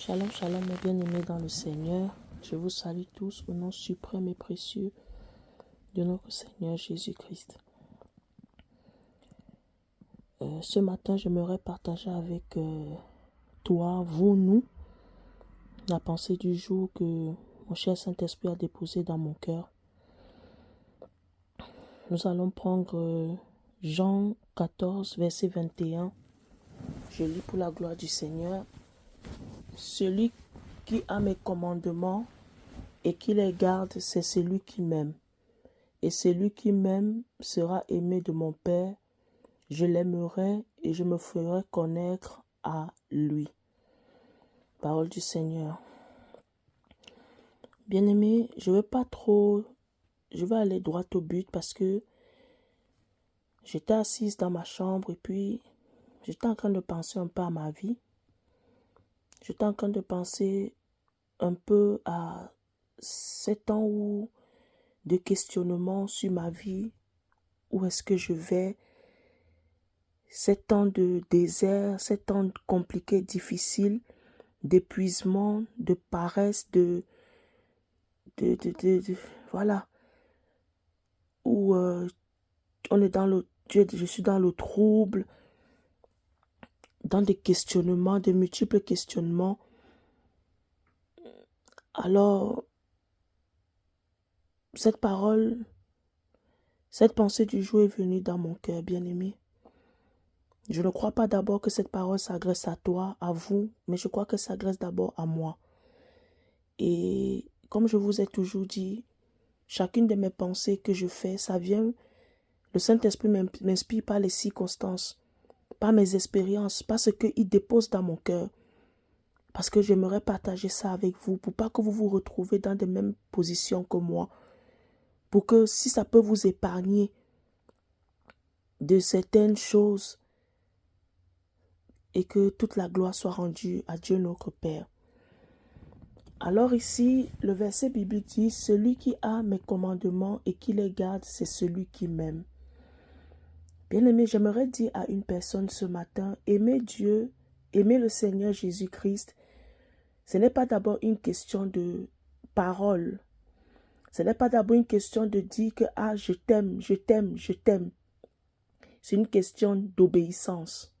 Shalom, shalom, mes bien-aimés dans le Seigneur. Je vous salue tous au nom suprême et précieux de notre Seigneur Jésus-Christ. Ce matin, j'aimerais partager avec toi, vous, nous, la pensée du jour que mon cher Saint-Esprit a déposée dans mon cœur. Nous allons prendre Jean 14, verset 21. Je lis pour la gloire du Seigneur. Celui qui a mes commandements et qui les garde, c'est celui qui m'aime. Et celui qui m'aime sera aimé de mon Père. Je l'aimerai et je me ferai connaître à lui. Parole du Seigneur. Bien-aimé, je vais aller droit au but parce que j'étais assise dans ma chambre et puis j'étais en train de penser un peu à ma vie. J'étais en train de penser un peu à 7 ans de questionnement sur ma vie. Où est-ce que je vais? 7 ans de désert, 7 ans compliqués, difficiles, d'épuisement, de paresse, voilà. Où on est je suis dans le trouble, dans des questionnements, des multiples questionnements. Alors, cette pensée du jour est venue dans mon cœur, bien-aimé. Je ne crois pas d'abord que cette parole s'adresse à toi, à vous, mais je crois que ça s'adresse d'abord à moi. Et comme je vous ai toujours dit, chacune de mes pensées que je fais, ça vient, le Saint-Esprit m'inspire par les circonstances, par mes expériences, par ce qu'il dépose dans mon cœur. Parce que j'aimerais partager ça avec vous, pour pas que vous vous retrouvez dans les mêmes positions que moi. Pour que si ça peut vous épargner de certaines choses, et que toute la gloire soit rendue à Dieu notre Père. Alors ici, le verset biblique dit, « Celui qui a mes commandements et qui les garde, c'est celui qui m'aime. » Bien-aimé, j'aimerais dire à une personne ce matin, aimer Dieu, aimer le Seigneur Jésus-Christ, ce n'est pas d'abord une question de parole. Ce n'est pas d'abord une question de dire que « Ah, je t'aime, je t'aime, je t'aime. » C'est une question d'obéissance.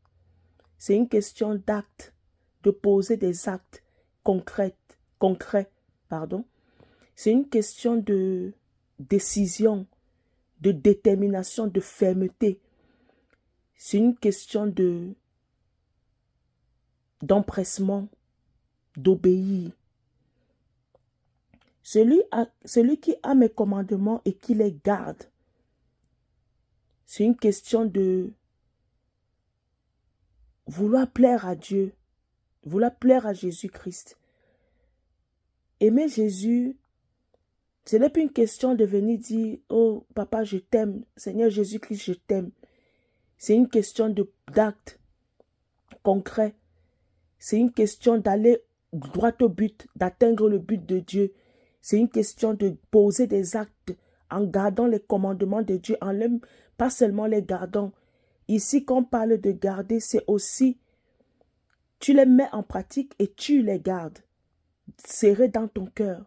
C'est une question d'acte, de poser des actes concrets. C'est une question de décision, de détermination, de fermeté. C'est une question d'empressement, d'obéir. Celui qui a mes commandements et qui les garde, c'est une question de vouloir plaire à Dieu, vouloir plaire à Jésus-Christ. Aimer Jésus, ce n'est plus une question de venir dire « Oh, papa, je t'aime. Seigneur Jésus-Christ, je t'aime. » C'est une question d'acte concret. C'est une question d'aller droit au but, d'atteindre le but de Dieu. C'est une question de poser des actes en gardant les commandements de Dieu, pas seulement les gardant. Ici, quand on parle de garder, c'est aussi, tu les mets en pratique et tu les gardes, serrés dans ton cœur.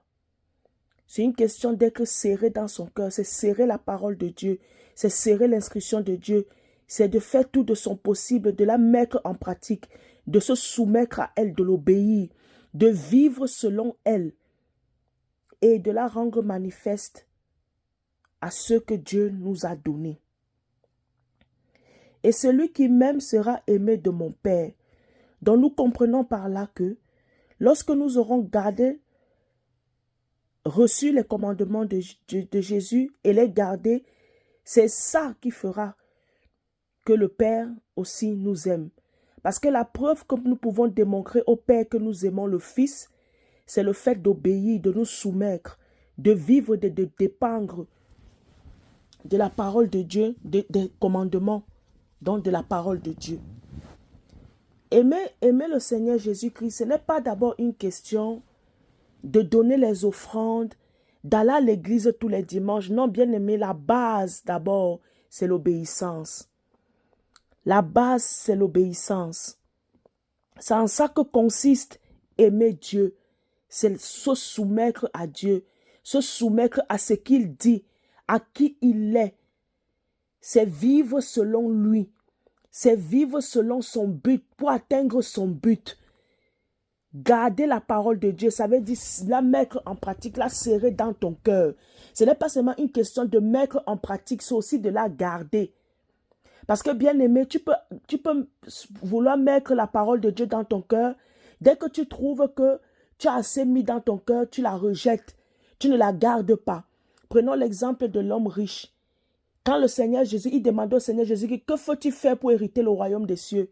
C'est une question d'être serré dans son cœur, c'est serrer la parole de Dieu, c'est serrer l'instruction de Dieu, c'est de faire tout de son possible, de la mettre en pratique, de se soumettre à elle, de l'obéir, de vivre selon elle et de la rendre manifeste à ce que Dieu nous a donné. Et celui qui m'aime sera aimé de mon Père. Donc nous comprenons par là que lorsque nous aurons reçu les commandements de Jésus et les gardé, c'est ça qui fera que le Père aussi nous aime. Parce que la preuve que nous pouvons démontrer au Père que nous aimons le Fils, c'est le fait d'obéir, de nous soumettre, de vivre, de dépendre de la parole de Dieu, des commandements, donc de la parole de Dieu. Aimer le Seigneur Jésus-Christ, ce n'est pas d'abord une question de donner les offrandes, d'aller à l'église tous les dimanches. Non, bien aimé, la base d'abord, c'est l'obéissance. La base, c'est l'obéissance. C'est en ça que consiste aimer Dieu, c'est se soumettre à Dieu, se soumettre à ce qu'il dit, à qui il est. C'est vivre selon lui. C'est vivre selon son but pour atteindre son but. Garder la parole de Dieu, ça veut dire la mettre en pratique, la serrer dans ton cœur. Ce n'est pas seulement une question de mettre en pratique, c'est aussi de la garder. Parce que bien aimé, tu peux vouloir mettre la parole de Dieu dans ton cœur. Dès que tu trouves que tu as assez mis dans ton cœur, tu la rejettes. Tu ne la gardes pas. Prenons l'exemple de l'homme riche. Quand le Seigneur Jésus, il demandait au Seigneur Jésus, que faut-il faire pour hériter le royaume des cieux?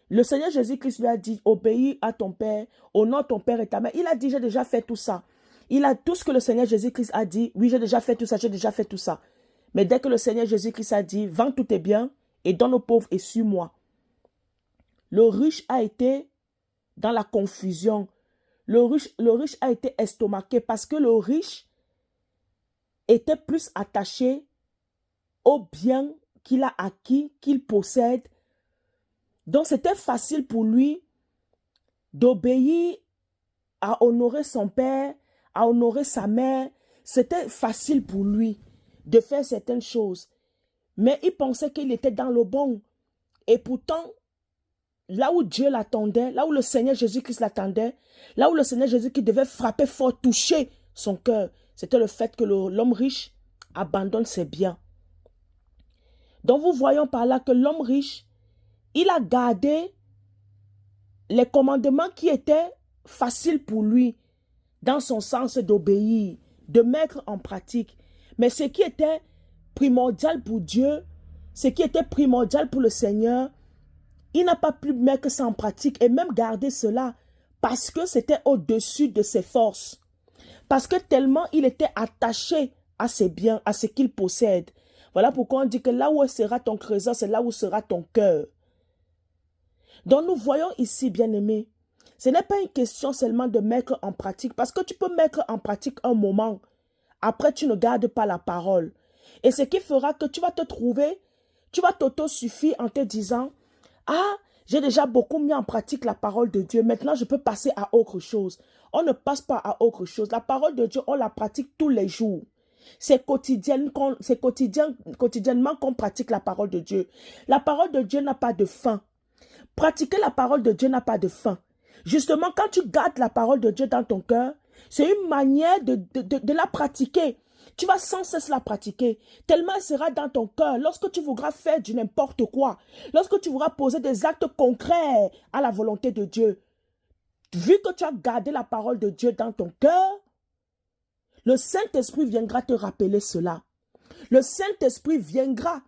Le Seigneur Jésus-Christ lui a dit, obéis à ton Père, honore ton Père et ta mère. Il a dit, j'ai déjà fait tout ça. Il a tout ce que le Seigneur Jésus-Christ a dit, oui, j'ai déjà fait tout ça, j'ai déjà fait tout ça. Mais dès que le Seigneur Jésus-Christ a dit, vends tous tes biens et donne aux pauvres et suis-moi. Le riche a été dans la confusion. Le riche a été estomaqué parce que le riche était plus attaché aux biens qu'il a acquis, qu'il possède. Donc c'était facile pour lui d'obéir, à honorer son père, à honorer sa mère. C'était facile pour lui de faire certaines choses. Mais il pensait qu'il était dans le bon. Et pourtant, là où Dieu l'attendait, là où le Seigneur Jésus-Christ l'attendait, là où le Seigneur Jésus-Christ devait frapper fort, toucher son cœur, c'était le fait que l'homme riche abandonne ses biens. Donc nous voyons par là que l'homme riche, il a gardé les commandements qui étaient faciles pour lui, dans son sens d'obéir, de mettre en pratique. Mais ce qui était primordial pour Dieu, ce qui était primordial pour le Seigneur, il n'a pas pu mettre ça en pratique et même garder cela parce que c'était au-dessus de ses forces. Parce que tellement il était attaché à ses biens, à ce qu'il possède. Voilà pourquoi on dit que là où sera ton trésor, c'est là où sera ton cœur. Donc nous voyons ici, bien-aimés, ce n'est pas une question seulement de mettre en pratique, parce que tu peux mettre en pratique un moment, après tu ne gardes pas la parole. Et ce qui fera que tu vas te trouver, tu vas t'auto-suffire en te disant, ah, j'ai déjà beaucoup mis en pratique la parole de Dieu, maintenant je peux passer à autre chose. On ne passe pas à autre chose. La parole de Dieu, on la pratique tous les jours. C'est quotidiennement qu'on pratique la parole de Dieu. La parole de Dieu n'a pas de fin. Pratiquer la parole de Dieu n'a pas de fin. Justement, quand tu gardes la parole de Dieu dans ton cœur, c'est une manière de la pratiquer. Tu vas sans cesse la pratiquer, tellement elle sera dans ton cœur. Lorsque tu voudras faire du n'importe quoi, lorsque tu voudras poser des actes concrets à la volonté de Dieu, vu que tu as gardé la parole de Dieu dans ton cœur, le Saint-Esprit viendra te rappeler cela. Le Saint-Esprit viendra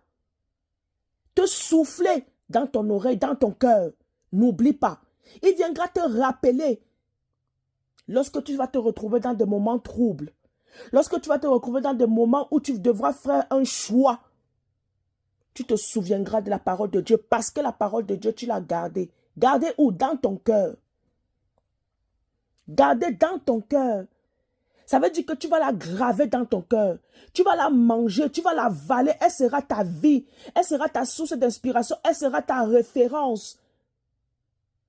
te souffler dans ton oreille, dans ton cœur. N'oublie pas. Il viendra te rappeler lorsque tu vas te retrouver dans des moments troubles. Lorsque tu vas te retrouver dans des moments où tu devras faire un choix. Tu te souviendras de la parole de Dieu parce que la parole de Dieu, tu l'as gardée. Gardée où? Dans ton cœur. Gardée dans ton cœur. Ça veut dire que tu vas la graver dans ton cœur. Tu vas la manger, tu vas la avaler. Elle sera ta vie. Elle sera ta source d'inspiration. Elle sera ta référence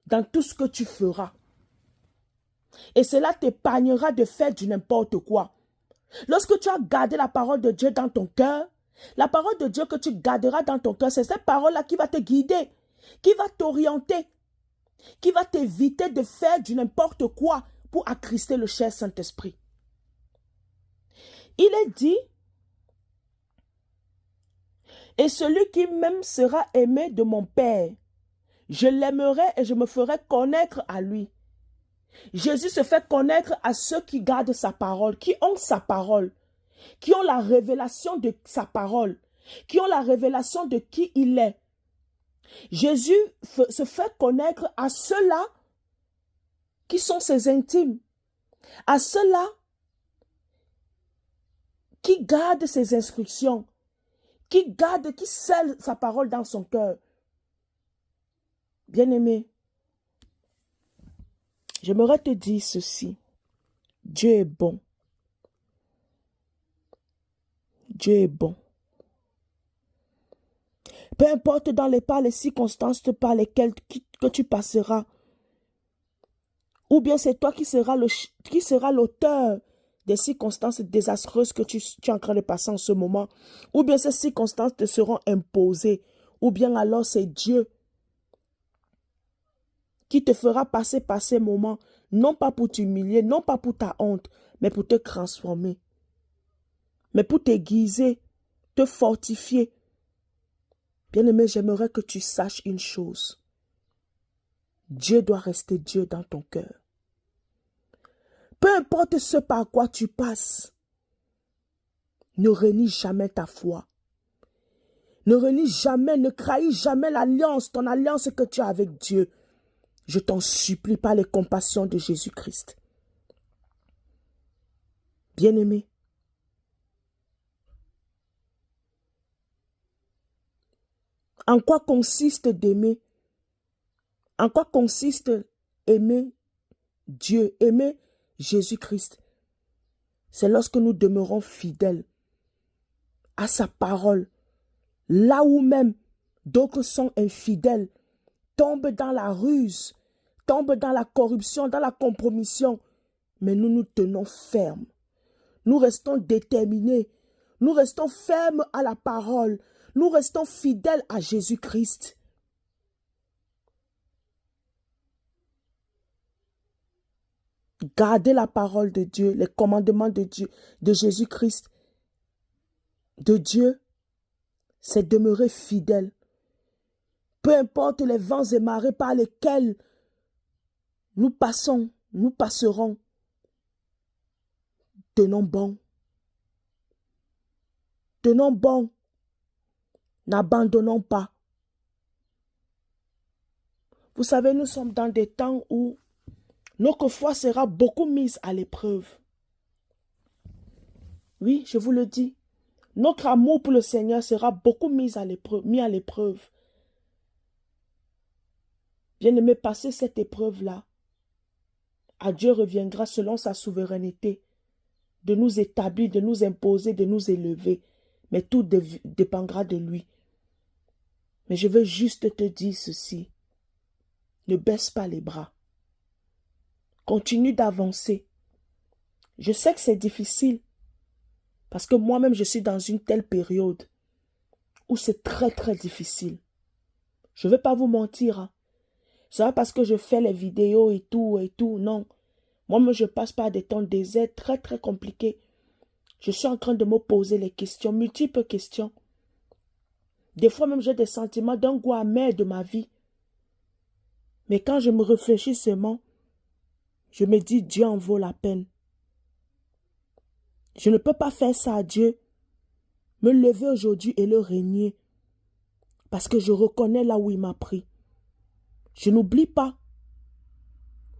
dans tout ce que tu feras. Et cela t'épargnera de faire du n'importe quoi. Lorsque tu as gardé la parole de Dieu dans ton cœur, la parole de Dieu que tu garderas dans ton cœur, c'est cette parole-là qui va te guider, qui va t'orienter, qui va t'éviter de faire du n'importe quoi pour attrister le cher Saint-Esprit. Il est dit, et celui qui m'aime sera aimé de mon Père. Je l'aimerai et je me ferai connaître à lui. Jésus se fait connaître à ceux qui gardent sa parole, qui ont sa parole, qui ont la révélation de sa parole, qui ont la révélation de qui il est. Jésus se fait connaître à ceux-là qui sont ses intimes, à ceux-là qui gardent ses instructions, qui scellent sa parole dans son cœur. Bien-aimé, j'aimerais te dire ceci. Dieu est bon. Dieu est bon. Peu importe par les circonstances par lesquelles que tu passeras, Ou bien c'est toi qui seras l'auteur des circonstances désastreuses que tu es en train de passer en ce moment. Ou bien ces circonstances te seront imposées. Ou bien alors c'est Dieu qui te fera passer par ces moments, non pas pour t'humilier, non pas pour ta honte, mais pour te transformer, mais pour t'aiguiser, te fortifier. Bien-aimé, j'aimerais que tu saches une chose. Dieu doit rester Dieu dans ton cœur. Peu importe ce par quoi tu passes, ne renie jamais ta foi. Ne renie jamais, ne trahis jamais ton alliance que tu as avec Dieu. Je t'en supplie par les compassions de Jésus-Christ. Bien-aimé, en quoi consiste d'aimer? En quoi consiste aimer Dieu, aimer Jésus-Christ? C'est lorsque nous demeurons fidèles à sa parole, là où même d'autres sont infidèles, tombent dans la ruse, tombent dans la corruption, dans la compromission. Mais nous nous tenons fermes. Nous restons déterminés. Nous restons fermes à la parole. Nous restons fidèles à Jésus-Christ. Gardez la parole de Dieu, les commandements de Dieu, de Jésus-Christ, de Dieu, c'est demeurer fidèle. Peu importe les vents et marées par lesquels nous passerons. Tenons bon. Tenons bon. N'abandonnons pas. Vous savez, nous sommes dans des temps où notre foi sera beaucoup mise à l'épreuve. Oui, je vous le dis. Notre amour pour le Seigneur sera beaucoup mis à l'épreuve. Bien-aimé, passer cette épreuve-là, à Dieu reviendra selon sa souveraineté de nous établir, de nous imposer, de nous élever. Mais tout dépendra de lui. Mais je veux juste te dire ceci. Ne baisse pas les bras. Continue d'avancer. Je sais que c'est difficile. Parce que moi-même, je suis dans une telle période où c'est très, très difficile. Je ne vais pas vous mentir. Hein. C'est pas parce que je fais les vidéos et tout, non. Moi-même, je passe par des temps de désert très, très compliqués. Je suis en train de me poser les questions, multiples questions. Des fois même, j'ai des sentiments d'un goût amer de ma vie. Mais quand je me réfléchis seulement, je me dis, Dieu en vaut la peine. Je ne peux pas faire ça à Dieu, me lever aujourd'hui et le régner. Parce que je reconnais là où il m'a pris. Je n'oublie pas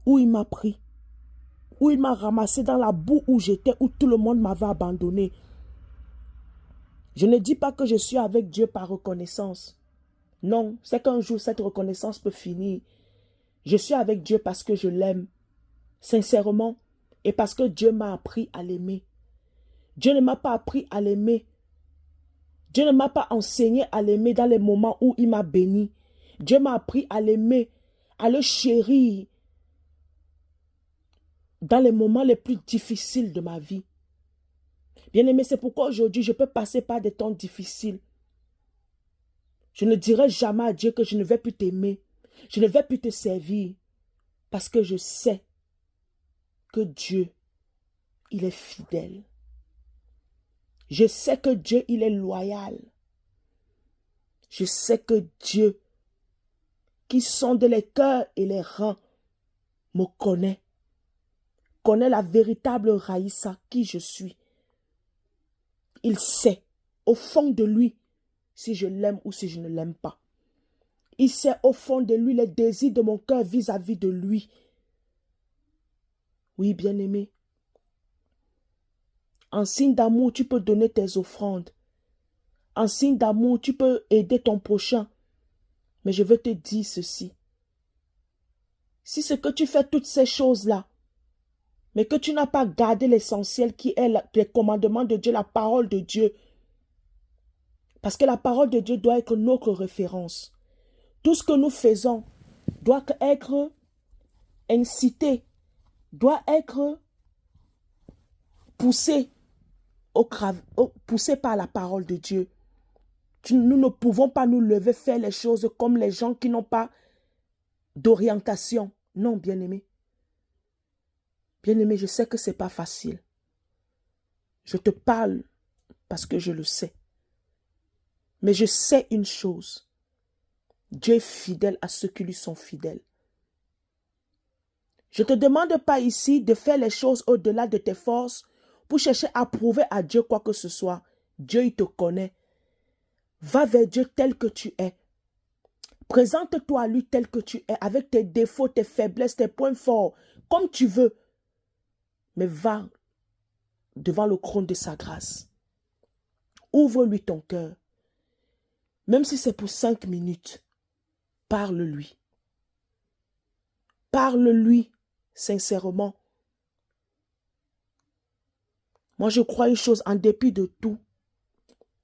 où il m'a pris. Où il m'a ramassé dans la boue où j'étais, où tout le monde m'avait abandonné. Je ne dis pas que je suis avec Dieu par reconnaissance. Non, c'est qu'un jour cette reconnaissance peut finir. Je suis avec Dieu parce que je l'aime, sincèrement, et parce que Dieu m'a appris à l'aimer. Dieu ne m'a pas appris à l'aimer. Dieu ne m'a pas enseigné à l'aimer dans les moments où il m'a béni. Dieu m'a appris à l'aimer, à le chérir dans les moments les plus difficiles de ma vie. Bien-aimé, c'est pourquoi aujourd'hui je peux passer par des temps difficiles. Je ne dirai jamais à Dieu que je ne vais plus t'aimer. Je ne vais plus te servir. Parce que je sais que Dieu, il est fidèle. Je sais que Dieu, il est loyal. Je sais que Dieu, qui sonde les cœurs et les reins, me connaît la véritable Raïssa, qui je suis. Il sait, au fond de lui, si je l'aime ou si je ne l'aime pas. Il sait au fond de lui les désirs de mon cœur vis-à-vis de lui. Oui, bien-aimé. En signe d'amour, tu peux donner tes offrandes. En signe d'amour, tu peux aider ton prochain. Mais je veux te dire ceci. Si ce que tu fais toutes ces choses-là, mais que tu n'as pas gardé l'essentiel qui est les commandements de Dieu, la parole de Dieu. Parce que la parole de Dieu doit être notre référence. Tout ce que nous faisons doit être incité doit être poussé, poussé par la parole de Dieu. Nous ne pouvons pas nous lever, faire les choses comme les gens qui n'ont pas d'orientation. Non, bien-aimé. Bien-aimé, je sais que ce n'est pas facile. Je te parle parce que je le sais. Mais je sais une chose. Dieu est fidèle à ceux qui lui sont fidèles. Je ne te demande pas ici de faire les choses au-delà de tes forces pour chercher à prouver à Dieu quoi que ce soit. Dieu, il te connaît. Va vers Dieu tel que tu es. Présente-toi à lui tel que tu es, avec tes défauts, tes faiblesses, tes points forts, comme tu veux. Mais va devant le trône de sa grâce. Ouvre-lui ton cœur. Même si c'est pour 5 minutes, parle-lui. Parle-lui sincèrement. Moi, je crois une chose, en dépit de tout,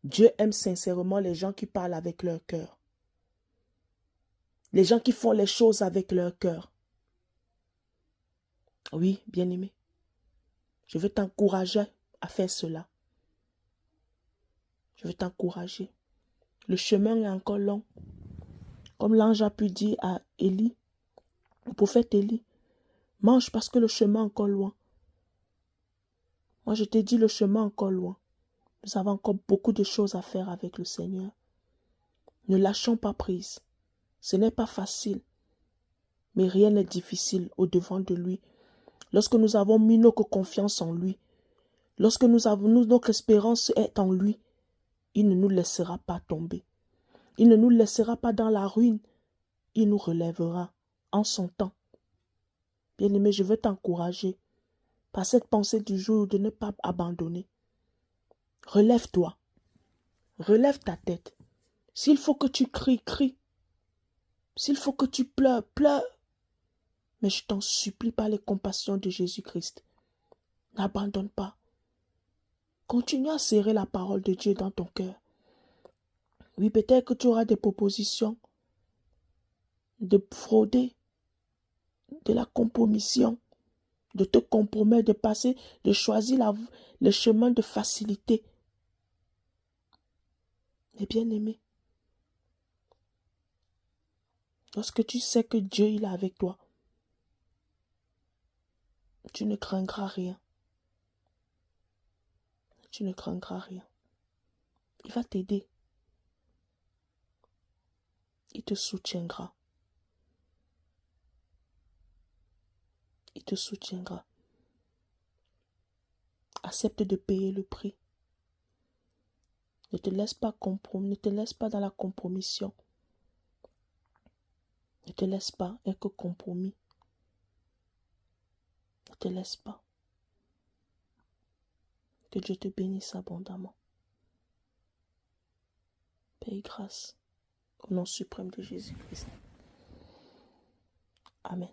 Dieu aime sincèrement les gens qui parlent avec leur cœur. Les gens qui font les choses avec leur cœur. Oui, bien-aimé. Je veux t'encourager à faire cela. Je veux t'encourager. Le chemin est encore long. Comme l'ange a pu dire à Élie, au prophète Élie, mange parce que le chemin est encore loin. Moi, je t'ai dit, le chemin est encore loin. Nous avons encore beaucoup de choses à faire avec le Seigneur. Ne lâchons pas prise. Ce n'est pas facile, mais rien n'est difficile au-devant de lui. Lorsque nous avons mis notre confiance en lui, lorsque notre espérance est en lui, il ne nous laissera pas tomber. Il ne nous laissera pas dans la ruine. Il nous relèvera en son temps. Bien-aimé, je veux t'encourager par cette pensée du jour de ne pas abandonner. Relève-toi. Relève ta tête. S'il faut que tu cries, crie. S'il faut que tu pleures, pleure. Mais je t'en supplie par les compassions de Jésus-Christ. N'abandonne pas. Continue à serrer la parole de Dieu dans ton cœur. Oui, peut-être que tu auras des propositions de frauder, de la compromission, de te compromettre, de passer, de choisir le chemin de facilité. Mais bien aimé, lorsque tu sais que Dieu il est avec toi, tu ne craindras rien. Tu ne craindras rien. Il va t'aider. Il te soutiendra. Il te soutiendra. Accepte de payer le prix. Ne te laisse pas compromettre, ne te laisse pas dans la compromission. Ne te laisse pas être compromis. Ne te laisse pas. Que Dieu te bénisse abondamment. Paix et grâce au nom suprême de Jésus-Christ. Amen.